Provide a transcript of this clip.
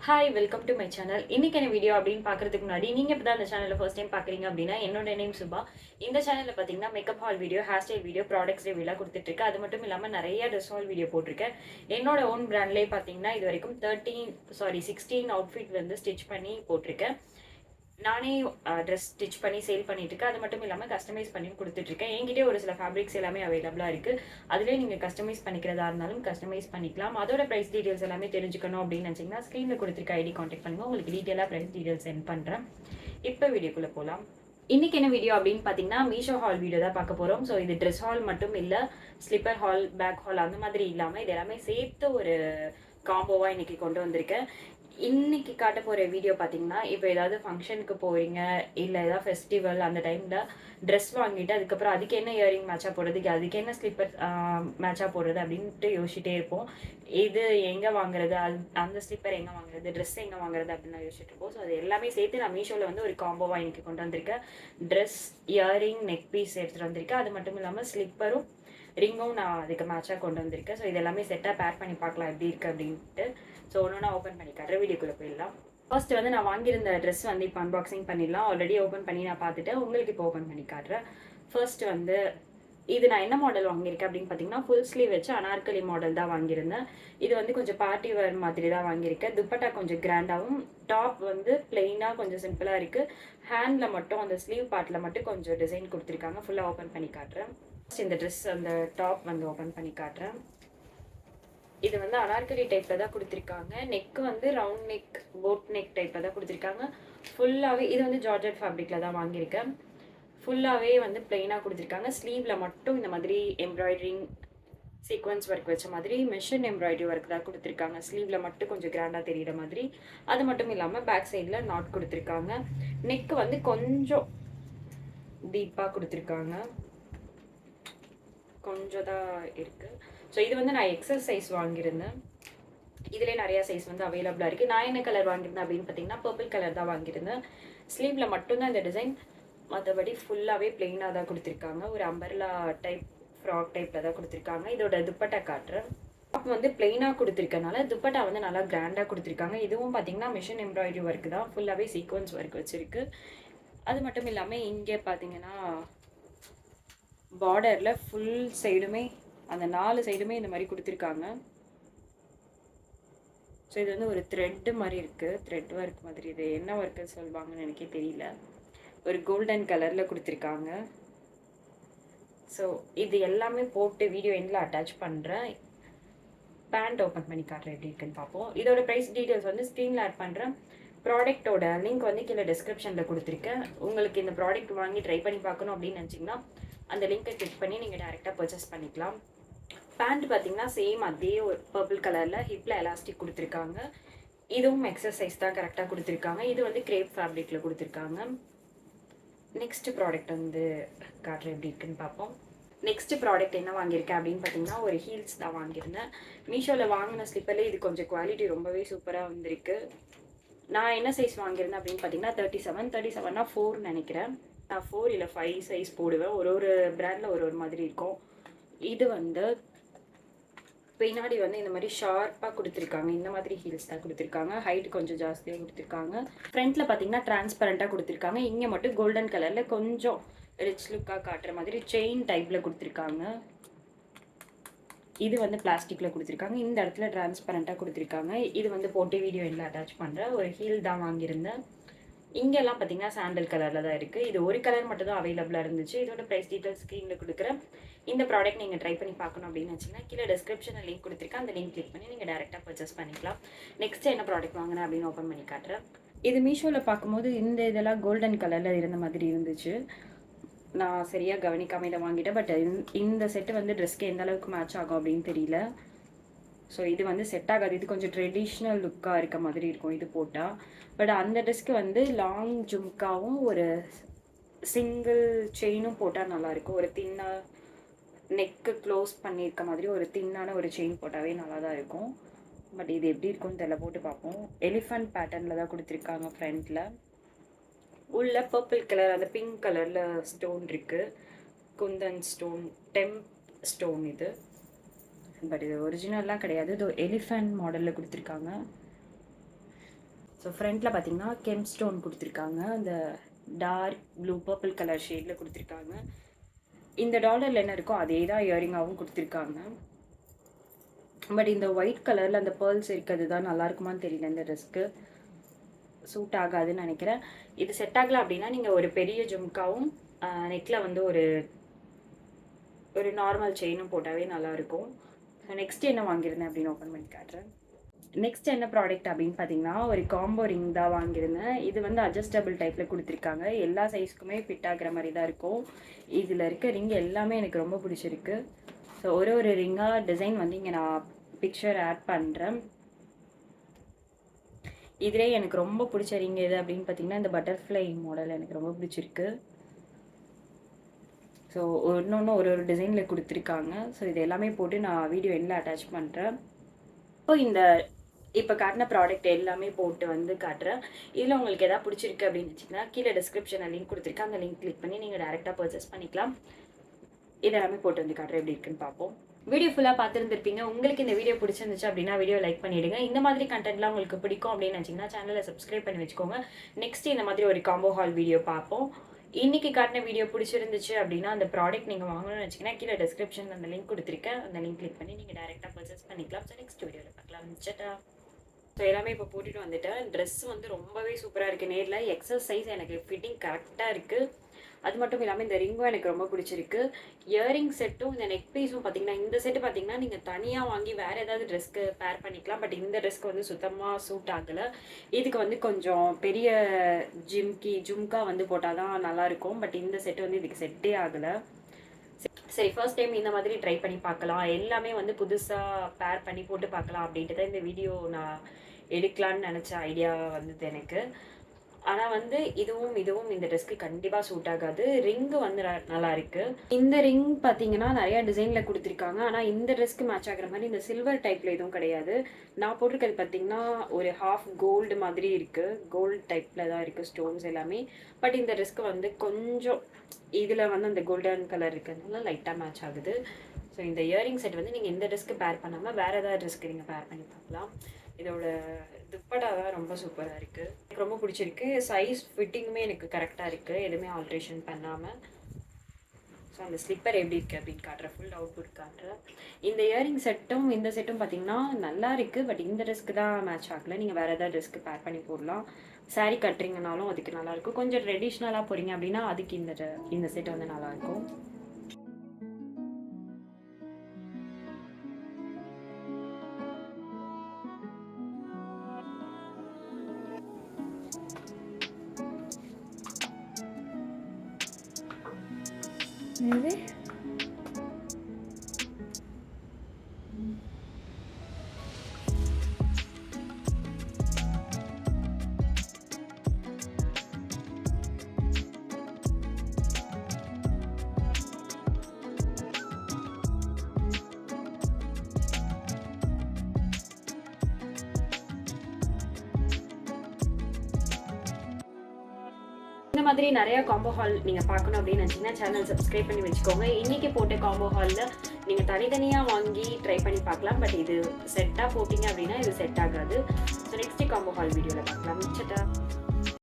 Hi welcome to my channel. இன்னைக்கான video அப்படின்னு பார்க்கறதுக்கு முன்னாடி நீங்கள் இப்போ தான் அந்த சேனலில் ஃபர்ஸ்ட் டைம் பார்க்குறீங்க அப்படின்னா என்னோட நேம் சுபா. இந்த சேனலில் பார்த்தீங்கன்னா makeup haul video, hair style video, products ரிவ்யூலாம் கொடுத்துட்ருக்கு. அது மட்டும் இல்லாமல் நிறைய ட்ரெஸ் ஹால் வீடியோ போட்டிருக்கேன். என்னோட ஓன் பிராண்ட்லேயே பார்த்தீங்கன்னா இது வரைக்கும் 16 அவுட்ஃபிட் வந்து ஸ்டிச் பண்ணி போட்டிருக்கேன். நானே ட்ரெஸ் ஸ்டிச் பண்ணி சேல் பண்ணிட்டு இருக்கேன். அது மட்டும் இல்லாமல் கஸ்டமைஸ் பண்ணி கொடுத்துட்ருக்கேன். என்கிட்டே ஒரு சில ஃபேப்ரிக்ஸ் எல்லாமே அவைலபிளாக இருக்குது. அதிலே நீங்கள் கஸ்டமைஸ் பண்ணிக்கிறதா இருந்தாலும் கஸ்டமைஸ் பண்ணிக்கலாம். அதோட ப்ரைஸ் டீட்டெயில்ஸ் எல்லாமே தெரிஞ்சுக்கணும் அப்படின்னு நினச்சிங்கன்னா ஸ்க்ரீனில் கொடுத்துருக்க ஐடி கான்டாக்ட் பண்ணுங்கள். உங்களுக்கு டீட்டெயிலாக ப்ரைஸ் டீட்டெயில்ஸ் சென்ட் பண்ணுறேன். இப்போ வீடியோக்குள்ளே போகலாம். இன்னைக்கு என்ன வீடியோ அப்படின்னு பார்த்தீங்கன்னா மீஷோ ஹால் வீடியோ தான் பார்க்க போகிறோம். ஸோ இது ட்ரெஸ் ஹால் மட்டும் இல்லை, ஸ்லிப்பர் ஹால், பேக் ஹால் அந்த மாதிரி இல்லாமல் இது எல்லாமே சேர்த்து ஒரு காம்போவாக இன்னைக்கு கொண்டு வந்திருக்கேன். இன்னைக்கு காட்ட போகிற வீடியோ பார்த்தீங்கன்னா, இப்போ ஏதாவது ஃபங்க்ஷனுக்கு போகிறீங்க, இல்லை ஏதாவது ஃபெஸ்டிவல் அந்த டைமில் ட்ரெஸ் வாங்கிட்டு அதுக்கப்புறம் அதுக்கு என்ன இயரிங் மேட்சாக போடுறது, அதுக்கு என்ன ஸ்லிப்பர் மேட்சாக போடுறது அப்படின்ட்டு யோசிச்சுட்டே இருப்போம். இது எங்கே வாங்குறது, அந்த ஸ்லிப்பர் எங்கே வாங்குறது, ட்ரெஸ் எங்கே வாங்குறது அப்படின்னு யோசிச்சுட்டு இருப்போம். ஸோ அது எல்லாமே சேர்த்து நான் மீஷோவில் வந்து ஒரு காம்போவாக இன்னைக்கு கொண்டு வந்திருக்கேன். ட்ரெஸ், இயரிங், நெக் பீஸ் எடுத்துகிட்டு வந்திருக்கேன். அது மட்டும் இல்லாமல் ஸ்லிப்பரும் ரிங்கும் நான் அதுக்கு மேட்சாக கொண்டு வந்திருக்கேன். ஸோ இது எல்லாமே செட்டாக பேர் பண்ணி பார்க்கலாம் எப்படி இருக்குது அப்படின்ட்டு. ஸோ ஒன்று ஓப்பன் பண்ணி காட்டுறேன். வீடியோக்குள்ளே போயிடலாம். ஃபர்ஸ்ட் வந்து நான் வாங்கியிருந்த ட்ரெஸ் வந்து இப்போ அன்பாக்சிங் பண்ணிடலாம். ஆல்ரெடி ஓப்பன் பண்ணி நான் பார்த்துட்டேன். உங்களுக்கு இப்போ ஓப்பன் பண்ணி காட்டுறேன். ஃபர்ஸ்ட் வந்து இது நான் என்ன மாடல் வாங்கியிருக்கேன் அப்படின்னு பார்த்தீங்கன்னா ஃபுல் ஸ்லீவ் வச்சு அனார்கலி மாடல் தான் வாங்கியிருந்தேன். இது வந்து கொஞ்சம் பார்ட்டி வேர் மாதிரி தான் வாங்கியிருக்கேன். துப்பட்டா கொஞ்சம் கிராண்டாகவும், டாப் வந்து பிளெயினாக கொஞ்சம் சிம்பிளாக இருக்குது. ஹேண்டில் மட்டும் அந்த ஸ்லீவ் பார்ட்டில் மட்டும் கொஞ்சம் டிசைன் கொடுத்துருக்காங்க. ஃபுல்லாக ஓப்பன் பண்ணி காட்டுறேன். இந்த ட்ரெஸ் அந்த டாப் வந்து ஓப்பன் பண்ணி காட்டுறேன். இது வந்து அனார்கலி டைப்பில் தான் கொடுத்துருக்காங்க. நெக்கு வந்து ரவுண்ட் நெக், போட் நெக் டைப்பில் தான் கொடுத்துருக்காங்க. ஃபுல்லாகவே இது வந்து ஜார்ஜெட் ஃபேப்ரிக்கில் தான் வாங்கியிருக்கேன். ஃபுல்லாகவே வந்து பிளெயினாக கொடுத்துருக்காங்க. ஸ்லீவில் மட்டும் இந்த மாதிரி எம்ப்ராய்டரிங் சீக்வன்ஸ் ஒர்க் வச்ச மாதிரி மிஷின் எம்ப்ராய்டரி ஒர்க் தான் கொடுத்துருக்காங்க. ஸ்லீவில் மட்டும் கொஞ்சம் கிராண்டாக தெரிகிற மாதிரி. அது மட்டும் இல்லாமல் பேக் சைடில் நாட் கொடுத்துருக்காங்க. நெக்கு வந்து கொஞ்சம் டீப்பாக கொடுத்துருக்காங்க, கொஞ்சம் தான் இருக்குது. ஸோ இது வந்து நான் எக்ஸல் சைஸ் வாங்கியிருந்தேன். இதிலே நிறையா சைஸ் வந்து அவைலபிளாக இருக்குது. நான் என்ன கலர் வாங்கியிருந்தேன் அப்படின்னு பார்த்தீங்கன்னா பர்பிள் கலர் தான் வாங்கியிருந்தேன். ஸ்லீவில் மட்டும்தான் இந்த டிசைன், மற்றபடி ஃபுல்லாகவே பிளெயினாக தான் கொடுத்துருக்காங்க. ஒரு அம்பர்லா டைப் ஃப்ராக் டைப்பில் தான் கொடுத்துருக்காங்க. இதோட துப்பட்டா காட்டுறேன். டாப் வந்து பிளெயினாக கொடுத்துருக்கனால துப்பட்டா வந்து நல்லா கிராண்டாக கொடுத்துருக்காங்க. இதுவும் பார்த்தீங்கன்னா மிஷின் எம்ப்ராய்டரி ஒர்க் தான், ஃபுல்லாகவே சீக்வன்ஸ் ஒர்க் வச்சுருக்கு. அது மட்டும் இல்லாமல் இங்கே பார்த்தீங்கன்னா பார்டரில் ஃபுல் சைடுமே அந்த 4 சைடுமே இந்த மாதிரி கொடுத்துருக்காங்க. ஸோ இது வந்து ஒரு த்ரெட்டு மாதிரி இருக்குது, த்ரெட் ஒர்க் மாதிரி. இது என்ன ஒர்க்கு சொல்லுவாங்கன்னு எனக்கே தெரியல. ஒரு கோல்டன் கலரில் கொடுத்துருக்காங்க. ஸோ இது எல்லாமே போட்டு வீடியோ எண்டில் அட்டாச் பண்ணுறேன். பேண்ட் ஓப்பன் பண்ணி காட்டுறேன் எப்படி இருக்குன்னு பார்ப்போம். இதோட ப்ரைஸ் டீட்டெயில்ஸ் வந்து ஸ்க்ரீனில் ஆட் பண்ணுறேன். ப்ராடக்ட்டோட லிங்க் வந்து கீழே டிஸ்கிரிப்ஷனில் கொடுத்துருக்கேன். உங்களுக்கு இந்த ப்ராடக்ட் வாங்கி ட்ரை பண்ணி பார்க்கணும் அப்படின்னு நினச்சிங்கன்னா அந்த லிங்கை கிளிக் பண்ணி நீங்கள் டேரெக்டாக பர்ச்சேஸ் பண்ணிக்கலாம். பேண்ட் பார்த்தீங்கன்னா சேம் அதே ஒரு பர்பிள் கலரில் ஹிப்பில் எலாஸ்டிக் கொடுத்துருக்காங்க. இதுவும் எக்ஸசைஸ் தான் கரெக்டாக கொடுத்துருக்காங்க. இது வந்து கிரேப் ஃபேப்ரிக்கில் கொடுத்துருக்காங்க. நெக்ஸ்ட் ப்ராடக்ட் வந்து காட்டுறேன் எப்படி இருக்குன்னு பார்ப்போம். நெக்ஸ்ட் ப்ராடக்ட் என்ன வாங்கியிருக்கேன் அப்படின்னு பார்த்தீங்கன்னா ஒரு ஹீல்ஸ் தான் வாங்கியிருந்தேன். மீஷோவில் வாங்கின ஸ்லிப்பரில் இது கொஞ்சம் குவாலிட்டி ரொம்பவே சூப்பராக வந்திருக்கு. நான் என்ன சைஸ் வாங்கியிருந்தேன் அப்படின்னு பார்த்தீங்கன்னா 37 4 நினைக்கிறேன். நான் 4 இல்லை 5 சைஸ் போடுவேன். ஒரு பிராண்டில் ஒரு மாதிரி இருக்கும். இது வந்து பின்னாடி வந்து இந்த மாதிரி ஷார்ப்பாக கொடுத்துருக்காங்க. இந்த மாதிரி ஹீல்ஸ் தான் கொடுத்துருக்காங்க. ஹைட் கொஞ்சம் ஜாஸ்தியாக கொடுத்துருக்காங்க. ஃப்ரண்ட்டில் பார்த்தீங்கன்னா டிரான்ஸ்பரண்ட்டாக கொடுத்துருக்காங்க. இங்கே மட்டும் கோல்டன் கலரில் கொஞ்சம் ரிச் லுக்காக காட்டுற மாதிரி செயின் டைப்பில் கொடுத்துருக்காங்க. இது வந்து பிளாஸ்டிக்கில் கொடுத்துருக்காங்க. இந்த இடத்துல டிரான்ஸ்பரண்ட்டாக கொடுத்துருக்காங்க. இது வந்து போட்டு வீடியோ எல்லாம் அட்டாச் பண்ணுறேன். ஒரு ஹீல் தான் வாங்கியிருந்தேன். இங்கெல்லாம் பார்த்தீங்கன்னா சாண்டல் கலரில் தான் இருக்குது. இது ஒரு கலர் மட்டும் தான் அவைலபிளாக இருந்துச்சு. இதோட ப்ரைஸ் டீட்டெயில்ஸ் ஸ்க்ரீனில் கொடுக்குறேன். இந்த ப்ராடக்ட் நீங்கள் ட்ரை பண்ணி பார்க்கணும் அப்படின்னு வச்சிங்கன்னா கீழே டிஸ்கிரிப்ஷனில் லிங்க் கொடுத்துருக்கேன். அந்த லிங்க் கிளிக் பண்ணி நீங்கள் டேரெக்டாக பர்ச்சேஸ் பண்ணிக்கலாம். நெக்ஸ்ட் என்ன ப்ராடக்ட் வாங்கினேன் அப்படின்னு ஓப்பன் பண்ணி காட்டுறேன். இது மீஷோவில் பார்க்கும்போது இந்த இதெல்லாம் கோல்டன் கலரில் இருந்த மாதிரி இருந்துச்சு. நான் சரியாக கவனிக்காமல் இதை வாங்கிட்டேன். பட் இந்த செட்டு வந்து ட்ரெஸ்க்கு எந்த அளவுக்கு மேட்ச் ஆகும் அப்படின்னு தெரியல. ஸோ இது வந்து செட் ஆகாது. இது கொஞ்சம் ட்ரெடிஷ்னல் லுக்காக இருக்க மாதிரி இருக்கும் இது போட்டால். பட் அந்த ட்ரெஸ்க்கு வந்து லாங் ஜும்காவும் ஒரு சிங்கிள் செயினும் போட்டால் நல்லாயிருக்கும். ஒரு தின்னாக நெக்கு க்ளோஸ் பண்ணியிருக்க மாதிரி ஒரு தின்னான ஒரு செயின் போட்டாவே நல்லா தான் இருக்கும். பட் இது எப்படி இருக்கும்னு தெரியல, போட்டு பார்ப்போம். எலிஃபண்ட் பேட்டர்னில் தான் கொடுத்துருக்காங்க. ஃப்ரண்ட்டில் உள்ள பர்பிள் கலர் அந்த பிங்க் கலரில் ஸ்டோன் இருக்குது. குந்தன் ஸ்டோன், டெம்ப் ஸ்டோன் இது. பட் இது ஒரிஜினல்லாம் கிடையாது. இது எலிஃபண்ட் மாடலில் கொடுத்துருக்காங்க. ஸோ ஃப்ரண்ட்டில் பார்த்தீங்கன்னா கெம் ஸ்டோன் கொடுத்துருக்காங்க. அந்த டார்க் ப்ளூ பர்பிள் கலர் ஷேடில் கொடுத்துருக்காங்க. இந்த டாலரில் என்ன இருக்கோ அதே தான் இயரிங்காகவும் கொடுத்துருக்காங்க. பட் இந்த ஒயிட் கலரில் அந்த பேர்ல்ஸ் இருக்கிறது தான் நல்லா இருக்குமான்னு தெரியல. இந்த ட்ரெஸ்க்கு சூட் ஆகாதுன்னு நினைக்கிறேன். இது செட் ஆகலை அப்படின்னா நீங்கள் ஒரு பெரிய ஜும்காவும் நெக்கில் வந்து ஒரு நார்மல் செயினும் போட்டாவே நல்லாயிருக்கும். ஸோ நெக்ஸ்ட் என்ன வாங்கியிருந்தேன் அப்படின்னு ஓப்பன் பண்ணி காட்டுறேன். நெக்ஸ்ட் என்ன ப்ராடக்ட் அப்படின்னு பார்த்தீங்கன்னா ஒரு காம்போ ரிங் தான் வாங்கியிருந்தேன். இது வந்து அட்ஜஸ்டபிள் டைப்பில் கொடுத்துருக்காங்க. எல்லா சைஸ்க்குமே ஃபிட் ஆகிற மாதிரி தான் இருக்கும். இதில் இருக்க ரிங் எல்லாமே எனக்கு ரொம்ப பிடிச்சிருக்கு. ஸோ ஒரு ரிங்காக டிசைன் வந்து இங்கே நான் பிக்சர் ஆட் பண்ணுறேன். இதிலே எனக்கு ரொம்ப பிடிச்ச ரிங் எது அப்படின்னு பார்த்தீங்கன்னா இந்த பட்டர்ஃப்ளை மாடல் எனக்கு ரொம்ப பிடிச்சிருக்கு. ஸோ இன்னொன்று ஒரு டிசைனில் கொடுத்துருக்காங்க. ஸோ இது எல்லாமே போட்டு நான் வீடியோ எண்டில் அட்டாச் பண்ணுறேன். இப்போ காட்டின ப்ராடக்ட் எல்லாமே போட்டு வந்து காட்டுறேன். இதில் உங்களுக்கு எதாவது பிடிச்சிருக்கு அப்படின்னு வச்சிங்கன்னா கீழே டிஸ்கிரிப்ஷனில் லிங்க் கொடுத்துருக்கேன். அந்த லிங்க் கிளிக் பண்ணி நீங்கள் டேரெக்டாக பர்ச்சேஸ் பண்ணிக்கலாம். இதெல்லாமே போட்டு வந்து காட்டுறேன் எப்படி இருக்குன்னு பார்ப்போம். வீடியோ ஃபுல்லாக பார்த்துருந்துருப்பீங்க. உங்களுக்கு இந்த வீடியோ பிடிச்சிருந்துச்சு அப்படின்னா வீடியோ லைக் பண்ணிவிடுங்க. இந்த மாதிரி கண்டென்ட்லாம் உங்களுக்கு பிடிக்கும் அப்படின்னு நினச்சிங்கன்னா சேனலை சப்ஸ்கிரைப் பண்ணி வச்சுக்கோங்க. நெக்ஸ்ட் இந்த மாதிரி ஒரு காம்போ ஹால் வீடியோ பார்ப்போம். இன்றைக்கி காட்டின வீடியோ பிடிச்சிருந்துச்சு அப்படின்னா அந்த ப்ராடக்ட் நீங்கள் வாங்கணும்னு வச்சிங்கன்னா கீழே டிஸ்கிரிப்ஷனில் அந்த லிங்க் கொடுத்துருக்கேன். அந்த லிங்க் கிளிக் பண்ணி நீங்கள் டேரெக்டாக பர்ச்சேஸ் பண்ணிக்கலாம். ஸோ நெக்ஸ்ட் வீடியோவில் பார்க்கலாம். சட்டா. ஸோ எல்லாமே இப்போ போட்டுட்டு வந்துட்டேன். ட்ரெஸ் வந்து ரொம்பவே சூப்பராக இருக்குது. நேரில் எக்ஸஸ் சைஸ் எனக்கு ஃபிட்டிங் கரெக்டாக இருக்குது. அது மட்டும் இல்லாமல் இந்த ரிங்கும் எனக்கு ரொம்ப பிடிச்சிருக்கு. இயரிங் செட்டும் இந்த நெக் பீஸும் பார்த்தீங்கன்னா இந்த செட்டு பார்த்தீங்கன்னா நீங்கள் தனியாக வாங்கி வேறு ஏதாவது ட்ரெஸ்க்கு பேர் பண்ணிக்கலாம். பட் இந்த ட்ரெஸ்க்கு வந்து சுத்தமாக சூட் ஆகலை. இதுக்கு வந்து கொஞ்சம் பெரிய ஜும்கா வந்து போட்டால் தான் நல்லாயிருக்கும். பட் இந்த செட்டு வந்து இதுக்கு செட்டே ஆகலை. சரி, ஃபர்ஸ்ட் டைம் இந்த மாதிரி ட்ரை பண்ணி பார்க்கலாம். எல்லாமே வந்து புதுசாக பேர் பண்ணி போட்டு பார்க்கலாம் அப்படின்ட்டு தான் இந்த வீடியோ நான் எடுக்கலான்னு நினச்ச ஐடியா வந்தது எனக்கு. ஆனால் வந்து இதுவும் இந்த ட்ரெஸ்க்கு கண்டிப்பாக சூட் ஆகாது. ரிங்கு வந்து நல்லா இருக்குது. இந்த ரிங் பார்த்தீங்கன்னா நிறையா டிசைனில் கொடுத்துருக்காங்க. ஆனால் இந்த ட்ரெஸ்க்கு மேட்ச் ஆகிற மாதிரி இந்த சில்வர் டைப்பில் எதுவும் கிடையாது. நான் போட்டிருக்கிறது பார்த்தீங்கன்னா ஒரு ஹாஃப் கோல்டு மாதிரி இருக்குது. கோல்டு டைப்பில் தான் இருக்குது ஸ்டோன்ஸ் எல்லாமே. பட் இந்த ட்ரெஸ்க்கு வந்து கொஞ்சம் இதில் வந்து அந்த கோல்டன் கலர் இருக்கிறதுனால லைட்டாக மேட்ச் ஆகுது. ஸோ இந்த இயரிங் செட் வந்து நீங்கள் இந்த ட்ரெஸ்க்கு பேர் பண்ணாமல் வேறு ஏதாவது ட்ரெஸ்க்கு நீங்கள் பேர் பண்ணி பார்க்கலாம். இதோட துப்பட்டா தான் ரொம்ப சூப்பராக இருக்குது. எனக்கு ரொம்ப பிடிச்சிருக்கு. சைஸ் ஃபிட்டிங்குமே எனக்கு கரெக்டாக இருக்குது. எதுவுமே ஆல்ட்ரேஷன் பண்ணாமல். ஸோ அந்த ஸ்லிப்பர் எப்படி இருக்குது அப்படின்னு காட்டுறேன். ஃபுல் அவுட்புட் காட்டுறேன். இந்த இயரிங் செட்டும் இந்த செட்டும் பார்த்தீங்கன்னா நல்லா இருக்குது. பட் இந்த ட்ரெஸ்க்கு தான் மேட்ச் ஆகலை. நீங்கள் வேறு ஏதாவது ட்ரெஸ்க்கு பேர் பண்ணி போடலாம். சாரீ கட்டுறீங்கனாலும் அதுக்கு நல்லாயிருக்கும். கொஞ்சம் ட்ரெடிஷ்னலாக போகிறீங்க அப்படின்னா அதுக்கு இந்த செட் வந்து நல்லாயிருக்கும். என்னது? இந்த மாதிரி நிறைய காம்போ ஹால் நீங்கள் பார்க்கணும் அப்படின்னு நினச்சிங்கன்னா சேனல் சப்ஸ்கிரைப் பண்ணி வச்சுக்கோங்க. இன்றைக்கி போட்ட காம்போ ஹாலில் நீங்கள் தனித்தனியாக வாங்கி ட்ரை பண்ணி பார்க்கலாம். பட் இது செட்டாக போட்டிங்க அப்படின்னா இது செட் ஆகாது. ஸோ நெக்ஸ்ட் காம்போ ஹால் வீடியோவில் பார்க்கலாம். சட்டா.